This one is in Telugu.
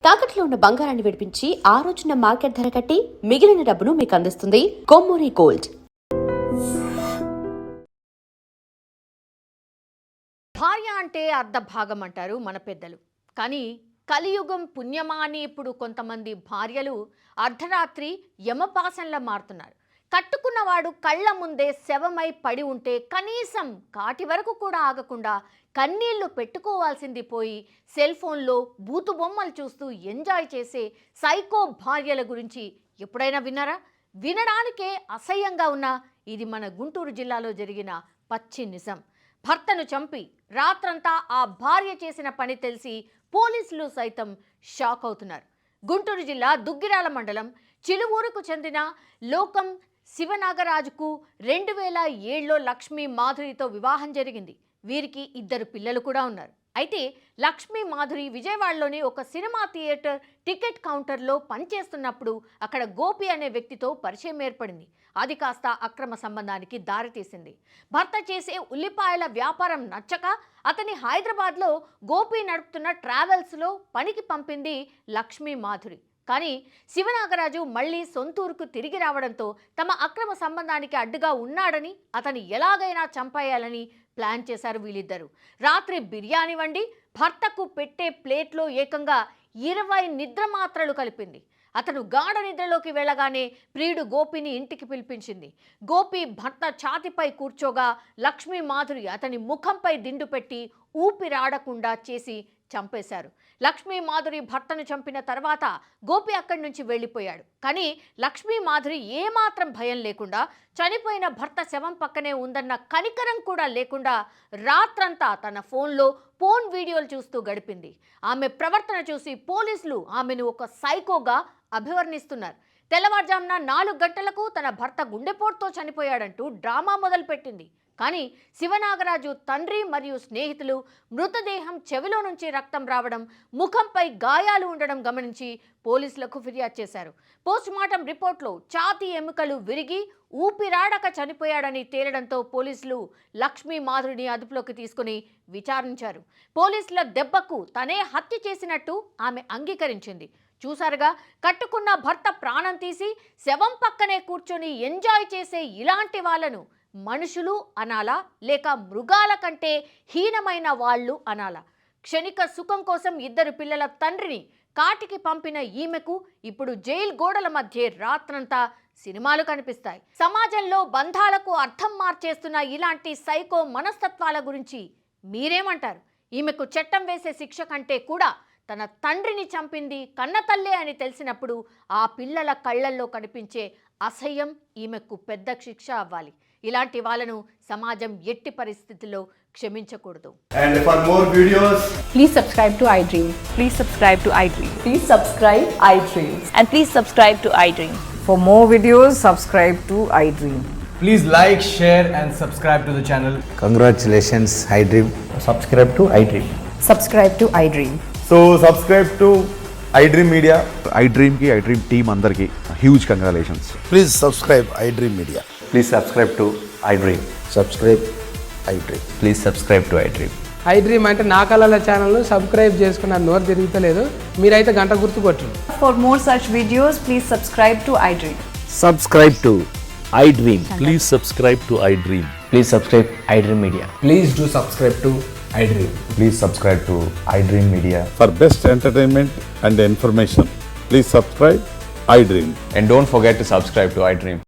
తాకట్లో ఉన్న బంగారాన్ని విడిపించి ఆ రోజున మార్కెట్ ధర కట్టి మిగిలిన డబ్బును మీకు అందిస్తుంది కొమ్మూరి గోల్డ్. భార్య అంటే అర్ధభాగం అంటారు మన పెద్దలు. కానీ కలియుగం పుణ్యమా అని ఇప్పుడు కొంతమంది భార్యలు అర్ధరాత్రి యమపాసంలా మారుతున్నారు. కట్టుకున్నవాడు కళ్ళ ముందే శవమై పడి ఉంటే కనీసం కాటి వరకు కూడా ఆగకుండా కన్నీళ్లు పెట్టుకోవాల్సింది పోయి సెల్ ఫోన్లో బూతు బొమ్మలు చూస్తూ ఎంజాయ్ చేసే సైకో భార్యల గురించి ఎప్పుడైనా విన్నారా? వినడానికే అసహ్యంగా ఉన్నా ఇది మన గుంటూరు జిల్లాలో జరిగిన పచ్చి నిజం. భర్తను చంపి రాత్రంతా ఆ భార్య చేసిన పని తెలిసి పోలీసులు సైతం షాక్ అవుతున్నారు. గుంటూరు జిల్లా దుగ్గిరాల మండలం చిలువూరుకు చెందిన లోకం శివనాగరాజుకు 2007లో లక్ష్మీ మాధురితో వివాహం జరిగింది. వీరికి 2 పిల్లలు కూడా ఉన్నారు. అయితే లక్ష్మీ మాధురి విజయవాడలోని ఒక సినిమా థియేటర్ టికెట్ కౌంటర్లో పనిచేస్తున్నప్పుడు అక్కడ గోపి అనే వ్యక్తితో పరిచయం ఏర్పడింది. అది కాస్త అక్రమ సంబంధానికి దారితీసింది. భర్త చేసే ఉల్లిపాయల వ్యాపారం నచ్చక అతని హైదరాబాద్లో గోపి నడుపుతున్న ట్రావెల్స్లో పనికి పంపింది లక్ష్మీ మాధురి. కానీ శివనాగరాజు మళ్లీ సొంతూరుకు తిరిగి రావడంతో తమ అక్రమ సంబంధానికి అడ్డుగా ఉన్నాడని అతన్ని ఎలాగైనా చంపేయాలని ప్లాన్ చేశారు వీళ్ళిద్దరూ. రాత్రి బిర్యానీ వండి భర్తకు పెట్టే ప్లేట్లో ఏకంగా 20 నిద్ర మాత్రలు కలిపింది. అతను గాఢ నిద్రలోకి వెళ్ళగానే ప్రియుడు గోపిని ఇంటికి పిలిపించింది. గోపి భర్త ఛాతిపై కూర్చోగా లక్ష్మీ మాధురి అతని ముఖంపై దిండు పెట్టి ఊపిరాడకుండా చేసి చంపేశారు. లక్ష్మీ మాధురి భర్తను చంపిన తర్వాత గోపి అక్కడి నుంచి వెళ్ళిపోయాడు. కానీ లక్ష్మీ మాధురి ఏమాత్రం భయం లేకుండా చనిపోయిన భర్త శవం పక్కనే ఉందన్న కనికరం కూడా లేకుండా రాత్రంతా తన ఫోన్లో పోర్న్ వీడియోలు చూస్తూ గడిపింది. ఆమె ప్రవర్తన చూసి పోలీసులు ఆమెను ఒక సైకోగా అభివర్ణిస్తున్నారు. తెల్లవారుజామున 4 గంటలకు తన భర్త గుండెపోటుతో చనిపోయాడంటూ డ్రామా మొదలుపెట్టింది. కానీ శివనాగరాజు తండ్రి మరియు స్నేహితులు మృతదేహం చెవిలో నుంచి రక్తం రావడం, ముఖంపై గాయాలు ఉండడం గమనించి పోలీసులకు ఫిర్యాదు చేశారు. పోస్టుమార్టం రిపోర్ట్లో ఛాతీ ఎముకలు విరిగి ఊపిరాడక చనిపోయాడని తేలడంతో పోలీసులు లక్ష్మీ మాధురిని అదుపులోకి తీసుకుని విచారించారు. పోలీసుల దెబ్బకు తనే హత్య చేసినట్టు ఆమె అంగీకరించింది. చూసారుగా, కట్టుకున్న భర్త ప్రాణం తీసి శవం పక్కనే కూర్చొని ఎంజాయ్ చేసే ఇలాంటి వాళ్ళను మనుషులు అనాలా లేక మృగాల కంటే హీనమైన వాళ్ళు అనాలా? క్షణిక సుఖం కోసం 2 పిల్లల తండ్రిని కాటికి పంపిన ఈమెకు ఇప్పుడు జైలు గోడల మధ్య రాత్రంతా సినిమాలు కనిపిస్తాయి. సమాజంలో బంధాలకు అర్థం మార్చేస్తున్న ఇలాంటి సైకో మనస్తత్వాల గురించి మీరేమంటారు? ఈమెకు చట్టం వేసే శిక్ష కంటే కూడా తన తండ్రిని చంపింది కన్నతల్లే అని తెలిసినప్పుడు ఆ పిల్లల కళ్ళల్లో కనిపించే అసహ్యం ఈమెకు పెద్ద శిక్ష అవ్వాలి. ఇలాంటి వాళ్ళను సమాజం ఎట్టి పరిస్థితుల్లో క్షమించకూడదు. And for more videos, please subscribe to iDream. Please subscribe to iDream. Please subscribe iDream. And please subscribe to iDream. For more videos, subscribe to iDream. please like, share and subscribe to the channel. Congratulations, iDream. Subscribe to iDream. Subscribe to iDream. So subscribe to iDream Media. iDream ki iDream team andarki huge congratulations. Please subscribe iDream Media. Please subscribe to iDream. Subscribe iDream. Please subscribe to iDream. iDream అంటే నా కళల ఛానల్ సబ్స్క్రైబ్ చేసుకున్న నోరు తిరుగుతలేదు. మీరైతే గంట గుర్తు కొట్టండి. For more such videos, please subscribe to iDream. Subscribe to iDream. Please subscribe to iDream. Please subscribe iDream Media. Please do subscribe to iDream. Please subscribe to iDream Media. For best entertainment and information, please subscribe iDream. And don't forget to subscribe to iDream.